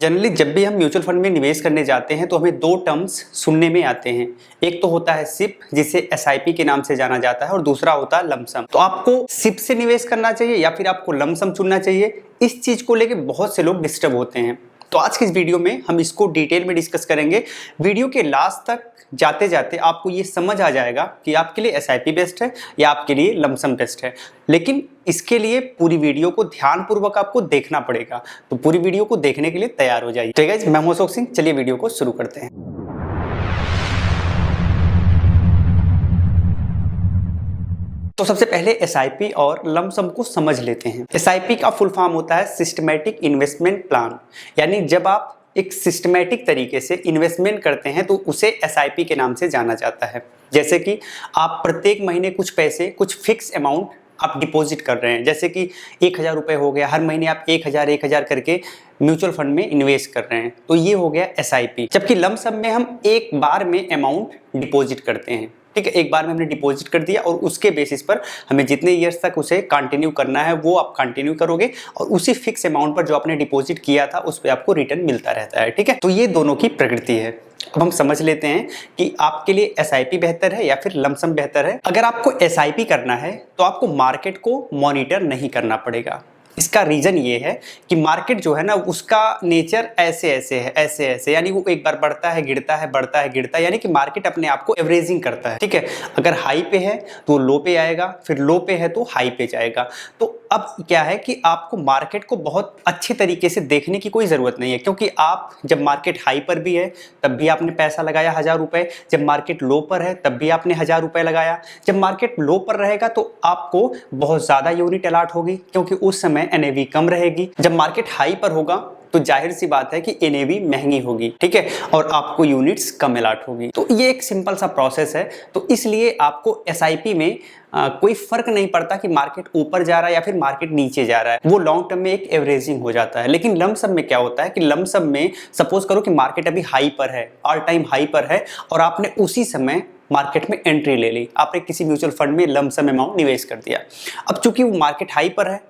Generally जब भी हम म्यूचुअल फंड में निवेश करने जाते हैं तो हमें दो टर्म्स सुनने में आते हैं। एक तो होता है सिप, जिसे एसआईपी के नाम से जाना जाता है, और दूसरा होता है लमसम। तो आपको सिप से निवेश करना चाहिए या फिर आपको लमसम चुनना चाहिए, इस चीज को लेकर बहुत से लोग डिस्टर्ब होते हैं। तो आज की इस वीडियो में हम इसको डिटेल में डिस्कस करेंगे। वीडियो के लास्ट तक जाते जाते आपको ये समझ आ जाएगा कि आपके लिए एसआईपी बेस्ट है या आपके लिए लमसम बेस्ट है। लेकिन इसके लिए पूरी वीडियो को ध्यानपूर्वक आपको देखना पड़ेगा, तो पूरी वीडियो को देखने के लिए तैयार हो जाइए। तो गाइस, मैं हूं अशोक सिंह, चलिए वीडियो को शुरू करते हैं। तो सबसे पहले एसआईपी और लमसम को समझ लेते हैं। एसआईपी का फुल फॉर्म होता है सिस्टमैटिक इन्वेस्टमेंट प्लान, यानी जब आप एक सिस्टमैटिक तरीके से इन्वेस्टमेंट करते हैं तो उसे एसआईपी के नाम से जाना जाता है। जैसे कि आप प्रत्येक महीने कुछ पैसे, कुछ फिक्स अमाउंट आप डिपॉजिट कर रहे हैं। जैसे कि 1000 रुपये हो गया, हर महीने आप 1000 करके म्यूचुअल फंड में इन्वेस्ट कर रहे हैं, तो ये हो गया एसआईपी। जबकि लमसम में हम एक बार में अमाउंट डिपॉजिट करते हैं। ठीक है, एक बार में हमने डिपॉजिट कर दिया और उसके बेसिस पर हमें जितने ईयर्स तक उसे कंटिन्यू करना है वो आप कंटिन्यू करोगे, और उसी फिक्स अमाउंट पर जो आपने डिपॉजिट किया था उस पर आपको रिटर्न मिलता रहता है। ठीक है, तो ये दोनों की प्रकृति है। अब हम समझ लेते हैं कि आपके लिए एसआईपी बेहतर है या फिर लमसम बेहतर है। अगर आपको एसआईपी करना है तो आपको मार्केट को मॉनिटर नहीं करना पड़ेगा। इसका रीजन ये है कि मार्केट जो है ना, उसका नेचर ऐसे ऐसे यानी वो एक बार बढ़ता है गिरता है, बढ़ता है गिरता है, यानी कि मार्केट अपने आप को एवरेजिंग करता है। ठीक है, अगर हाई पे है तो लो पे आएगा, फिर लो पे है तो हाई पे जाएगा। तो अब क्या है कि आपको मार्केट को बहुत अच्छे तरीके से देखने की कोई जरूरत नहीं है, क्योंकि आप जब मार्केट हाई पर भी है तब भी आपने पैसा लगाया 1000 रुपए, जब मार्केट लो पर है तब भी आपने 1000 रुपए लगाया। जब मार्केट लो पर रहेगा तो आपको बहुत ज्यादा यूनिट अलॉट होगी, क्योंकि उस समय एनएवी कम रहेगी। जब मार्केट हाई पर होगा तो जाहिर सी बात है कि एनएवी महंगी होगी। ठीक है, और आपको यूनिट्स कम अलॉट होगी। तो ये एक सिंपल सा प्रोसेस है। तो इसलिए आपको एसआईपी में कोई फर्क नहीं पड़ता कि मार्केट ऊपर जा रहा है या फिर मार्केट नीचे जा रहा है, वो लॉन्ग टर्म में एक एवरेजिंग हो जाता है। लेकिन लमसम में क्या होता है कि लमसम में सपोज करो कि मार्केट अभी हाई पर है, ऑल टाइम हाई पर है, और आपने उसी समय मार्केट में एंट्री ले ली, आपने किसी म्यूचुअल फंड में लमसम अमाउंट निवेश कर दिया। अब चूंकि वो मार्केट हाई पर है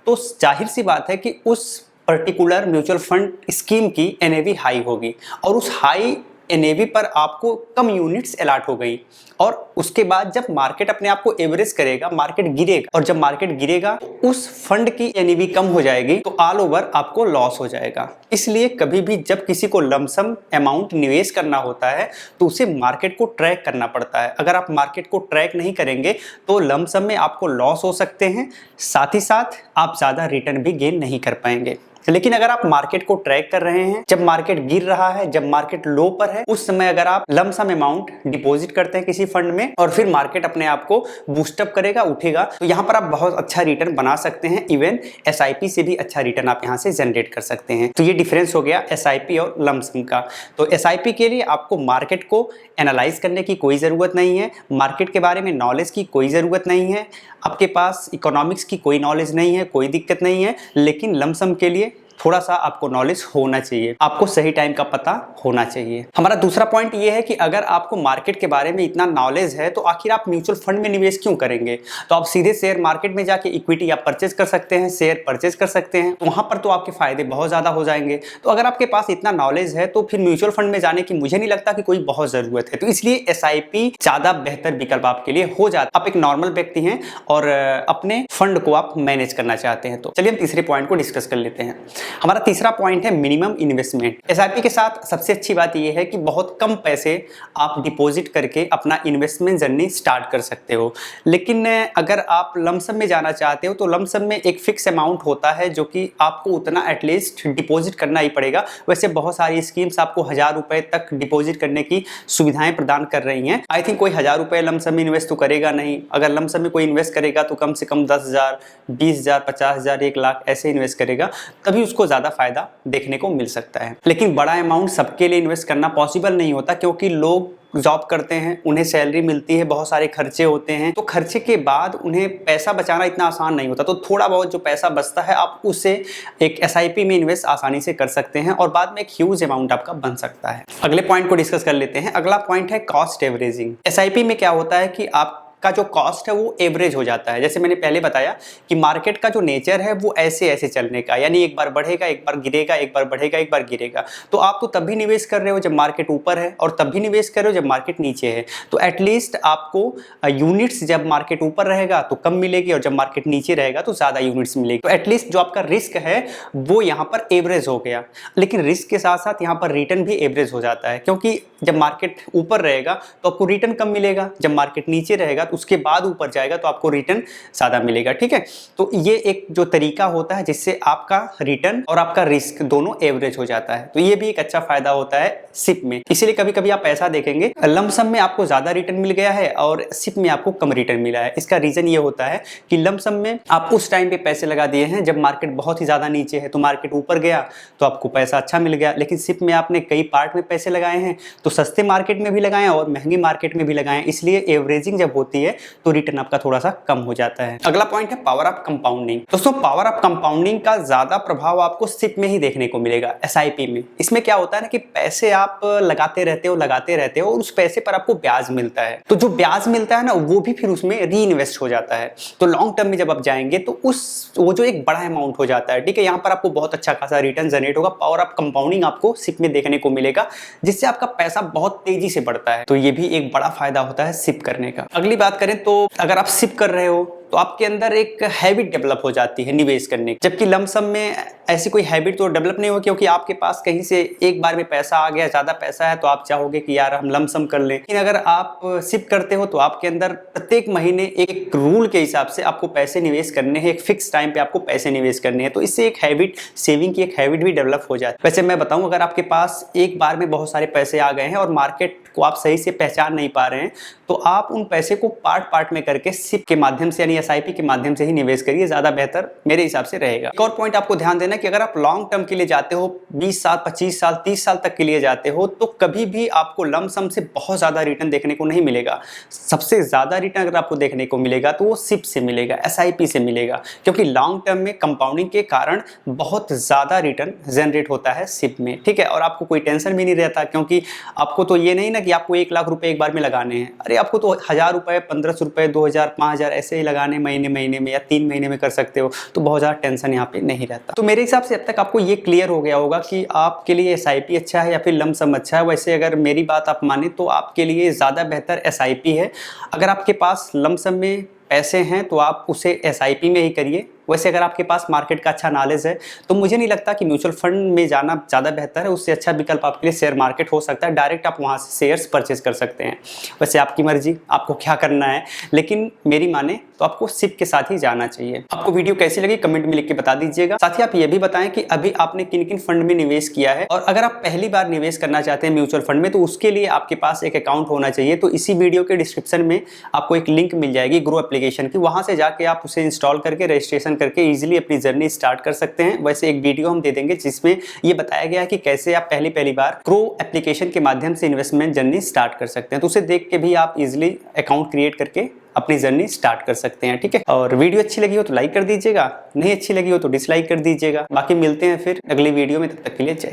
तो जाहिर सी बात है कि उस पर्टिकुलर म्यूचुअल फंड स्कीम की एनएवी हाई होगी, और उस हाई एनएवी पर आपको कम यूनिट्स अलॉट हो गई। और उसके बाद जब मार्केट अपने आप को एवरेज करेगा, मार्केट गिरेगा, और जब मार्केट गिरेगा उस फंड की एनएवी कम हो जाएगी, तो ऑल ओवर आपको लॉस हो जाएगा। इसलिए कभी भी जब किसी को लमसम अमाउंट निवेश करना होता है तो उसे मार्केट को ट्रैक करना पड़ता है। अगर आप मार्केट को ट्रैक नहीं करेंगे तो लमसम में आपको लॉस हो सकते हैं, साथ ही साथ आप ज्यादा रिटर्न भी गेन नहीं कर पाएंगे। लेकिन अगर आप मार्केट को ट्रैक कर रहे हैं, जब मार्केट गिर रहा है, जब मार्केट लो पर है, उस समय अगर आप लमसम अमाउंट डिपॉजिट करते हैं किसी फंड में और फिर मार्केट अपने आप को बूस्टअप करेगा, उठेगा, तो यहाँ पर आप बहुत अच्छा रिटर्न बना सकते हैं। इवन एसआईपी से भी अच्छा रिटर्न आप यहाँ से जनरेट कर सकते हैं। तो ये डिफरेंस हो गया एसआईपी और लमसम का। तो एसआईपी के लिए आपको मार्केट को एनालाइज करने की कोई ज़रूरत नहीं है, मार्केट के बारे में नॉलेज की कोई ज़रूरत नहीं है, आपके पास इकोनॉमिक्स की कोई नॉलेज नहीं है, कोई दिक्कत नहीं है। लेकिन लमसम के लिए थोड़ा सा आपको नॉलेज होना चाहिए, आपको सही टाइम का पता होना चाहिए। हमारा दूसरा पॉइंट ये है कि अगर आपको मार्केट के बारे में इतना नॉलेज है तो आखिर आप म्यूचुअल फंड में निवेश क्यों करेंगे? तो आप सीधे शेयर मार्केट में जाके इक्विटी आप परचेज कर सकते हैं, शेयर परचेज कर सकते हैं, तो वहां पर तो आपके फायदे बहुत ज्यादा हो जाएंगे। तो अगर आपके पास इतना नॉलेज है तो फिर म्यूचुअल फंड में जाने की मुझे नहीं लगता कि कोई बहुत जरूरत है। तो इसलिए एसआईपी ज्यादा बेहतर विकल्प आपके लिए हो जाता है। आप एक नॉर्मल व्यक्ति हैं और अपने फंड को आप मैनेज करना चाहते हैं। तो चलिए हम तीसरे पॉइंट को डिस्कस कर लेते हैं। हमारा तीसरा पॉइंट है मिनिमम इन्वेस्टमेंट। एसआईपी के साथ सबसे अच्छी बात यह है कि बहुत कम पैसे आप डिपॉजिट करके अपना इन्वेस्टमेंट जर्नी स्टार्ट कर सकते हो। लेकिन अगर आप लमसम में जाना चाहते हो तो लमसम में एक फिक्स अमाउंट होता है जो कि आपको उतना एटलीस्ट डिपॉजिट करना ही पड़ेगा। वैसे बहुत सारी स्कीम्स आपको 1000 रुपए तक डिपॉजिट करने की सुविधाएं प्रदान कर रही हैं। आई थिंक कोई 1000 रुपए लमसम में इन्वेस्ट तो करेगा नहीं। अगर लमसम में कोई इन्वेस्ट करेगा तो कम से कम 10,000, 20,000, 50,000, 1 लाख ऐसे इन्वेस्ट करेगा, तभी उसको ज्यादा फायदा देखने को मिल सकता है। लेकिन बड़ा अमाउंट सबके लिए इन्वेस्ट करना पॉसिबल नहीं होता, क्योंकि लोग जॉब करते हैं, उन्हें सैलरी मिलती है, बहुत सारे खर्चे होते हैं, तो खर्चे के बाद उन्हें पैसा बचाना इतना आसान नहीं होता। तो थोड़ा बहुत जो पैसा बचता है आप उसे एक एसआईपी में इन्वेस्ट आसानी से कर सकते हैं और बाद में एक ह्यूज अमाउंट आपका बन सकता है। अगले पॉइंट को डिस्कस कर लेते हैं। अगला पॉइंट है कॉस्ट एवरेजिंग। एसआईपी में क्या होता है कि आप का जो कॉस्ट है वो एवरेज हो जाता है। जैसे मैंने पहले बताया कि मार्केट का जो नेचर है वो ऐसे ऐसे चलने का, यानी एक बार बढ़ेगा, एक बार गिरेगा, एक बार बढ़ेगा, एक बार गिरेगा। तो आप तो तब भी निवेश कर रहे हो जब मार्केट ऊपर है, और तब भी निवेश कर रहे हो जब मार्केट नीचे है। तो एटलीस्ट आपको यूनिट्स जब मार्केट ऊपर रहेगा तो कम मिलेगी, और जब मार्केट नीचे रहेगा तो ज्यादा यूनिट्स मिलेगी। तो एटलीस्ट जो आपका रिस्क है वो यहाँ पर एवरेज हो गया। लेकिन रिस्क के साथ साथ यहाँ पर रिटर्न भी एवरेज हो जाता है, क्योंकि जब मार्केट ऊपर रहेगा तो आपको रिटर्न कम मिलेगा, जब मार्केट नीचे रहेगा तो उसके बाद ऊपर जाएगा तो आपको रिटर्न ज्यादा मिलेगा। ठीक है, तो ये एक जो तरीका होता है जिससे आपका रिटर्न और आपका रिस्क दोनों एवरेज हो जाता है। तो ये भी एक अच्छा फायदा होता है सिप में। इसीलिए कभी कभी आप ऐसा देखेंगे लमसम में आपको ज्यादा रिटर्न मिल गया है और सिप में आपको कम रिटर्न मिला है। इसका रीजन ये होता है कि लमसम में आप उस टाइम पे पैसे लगा दिए हैं जब मार्केट बहुत ही ज्यादा नीचे है, तो मार्केट ऊपर गया तो आपको पैसा अच्छा मिल गया। लेकिन सिप में आपने कई पार्ट में पैसे लगाए हैं, तो सस्ते मार्केट में भी लगाए और महंगे मार्केट में भी लगाए, इसलिए एवरेजिंग जब होती है तो रिटर्न आपका थोड़ा सा कम हो जाता है। अगला पॉइंट है पावर ऑफ कंपाउंडिंग। दोस्तों पावर ऑफ कंपाउंडिंग का ज्यादा प्रभाव आपको सिप में ही देखने को मिलेगा, एसआईपी में। इसमें क्या होता है ना कि पैसे आप लगाते रहते हो और उस पैसे पर आपको ब्याज मिलता है। तो जो ब्याज मिलता है ना वो भी फिर उसमें री इन्वेस्ट हो जाता है। तो लॉन्ग टर्म में जब आप जाएंगे तो वो जो एक बड़ा अमाउंट हो जाता है, ठीक है, यहाँ पर आपको बहुत अच्छा खासा रिटर्न जनरेट होगा। पावर ऑफ कंपाउंडिंग आपको सिप में देखने को मिलेगा, जिससे आपका पैसा बहुत तेजी से बढ़ता है। तो ये भी एक बड़ा फायदा होता है सिप करने का। अगली बात करें तो अगर आप सिप कर रहे हो तो आपके अंदर एक हैबिट डेवलप हो जाती है निवेश करने की, जबकि लमसम में ऐसी कोई हैबिट तो डेवलप नहीं हो, क्योंकि आपके पास कहीं से एक बार में पैसा आ गया, ज्यादा पैसा है, तो आप चाहोगे कि यार हम लमसम कर लें। लेकिन अगर आप सिप करते हो तो आपके अंदर प्रत्येक महीने एक रूल के हिसाब से आपको पैसे निवेश करने हैं, एक फिक्स टाइम पे आपको पैसे निवेश करने हैं। तो इससे एक हैबिट, सेविंग की एक हैबिट भी डेवलप हो जाती है। वैसे मैं बताऊं, अगर आपके पास एक बार में बहुत सारे पैसे आ गए हैं और मार्केट को आप सही से पहचान नहीं पा रहे हैं, तो आप उन पैसे को पार्ट पार्ट में करके सिप के माध्यम से यानी एसआईपी के माध्यम से ही निवेश करिए, ज्यादा बेहतर मेरे हिसाब से रहेगा। एक और पॉइंट आपको ध्यान देना कि अगर आप लॉन्ग टर्म के लिए जाते हो, 20 साल, 25 साल, 30 साल तक के लिए जाते हो, तो कभी भी आपको लमसम से बहुत ज्यादा रिटर्न देखने को नहीं मिलेगा। सबसे ज्यादा रिटर्न अगर आपको देखने को मिलेगा तो वो सिप से मिलेगा, एसआईपी से मिलेगा, क्योंकि लॉन्ग टर्म में कंपाउंडिंग के कारण बहुत ज्यादा रिटर्न जनरेट होता है सिप में। ठीक है, और आपको कोई टेंशन भी नहीं रहता, क्योंकि आपको तो ये नहीं ना कि आपको 1 लाख रुपए एक बार में लगाने हैं। अरे आपको तो 1000 रुपए, 1500 रुपए, 2000, 5000 ऐसे ही लगाने महीने में, या 3 महीने में कर सकते हो। तो बहुत ज्यादा टेंशन यहाँ पे नहीं रहता। तो मेरे हिसाब से अब तक आपको ये क्लियर हो गया होगा कि आपके लिए एसआईपी अच्छा है या फिर लमसम अच्छा है। वैसे अगर मेरी बात आप माने तो आपके लिए ज्यादा बेहतर एसआईपी है। अगर आपके पास लमसम में पैसे हैं तो आप उसे एसआईपी में ही करिए। वैसे अगर आपके पास मार्केट का अच्छा नॉलेज है तो मुझे नहीं लगता कि म्यूचुअल फंड में जाना ज़्यादा बेहतर है। उससे अच्छा विकल्प आपके लिए शेयर मार्केट हो सकता है। डायरेक्ट आप वहाँ से शेयर्स परचेज कर सकते हैं। वैसे आपकी मर्जी, आपको क्या करना है, लेकिन मेरी माने तो आपको सिप के साथ ही जाना चाहिए। आपको वीडियो कैसी लगी कमेंट में लिख के बता दीजिएगा। साथ ही आप ये भी बताएं कि अभी आपने किन किन फंड में निवेश किया है, और अगर आप पहली बार निवेश करना चाहते हैं म्यूचुअल फंड में तो उसके लिए आपके पास एक अकाउंट होना चाहिए। तो इसी वीडियो के डिस्क्रिप्शन में आपको एक लिंक मिल जाएगी ग्रो एप्लीकेशन की, वहां से जाके आप उसे इंस्टॉल करके रजिस्ट्रेशन करके इजीली अपनी जर्नी स्टार्ट कर सकते हैं। वैसे एक वीडियो हम दे देंगे जिसमें ये बताया गया है कि कैसे आप पहली बार ग्रो एप्लीकेशन के माध्यम से इन्वेस्टमेंट जर्नी स्टार्ट कर सकते हैं। तो उसे देख के भी आप इजीली अकाउंट क्रिएट करके अपनी जर्नी स्टार्ट कर सकते हैं। ठीक है, और वीडियो अच्छी लगी हो तो लाइक कर दीजिएगा, नहीं अच्छी लगी हो तो डिसलाइक कर दीजिएगा। बाकी मिलते हैं फिर अगली वीडियो में, तब तक के लिए जय हिंद।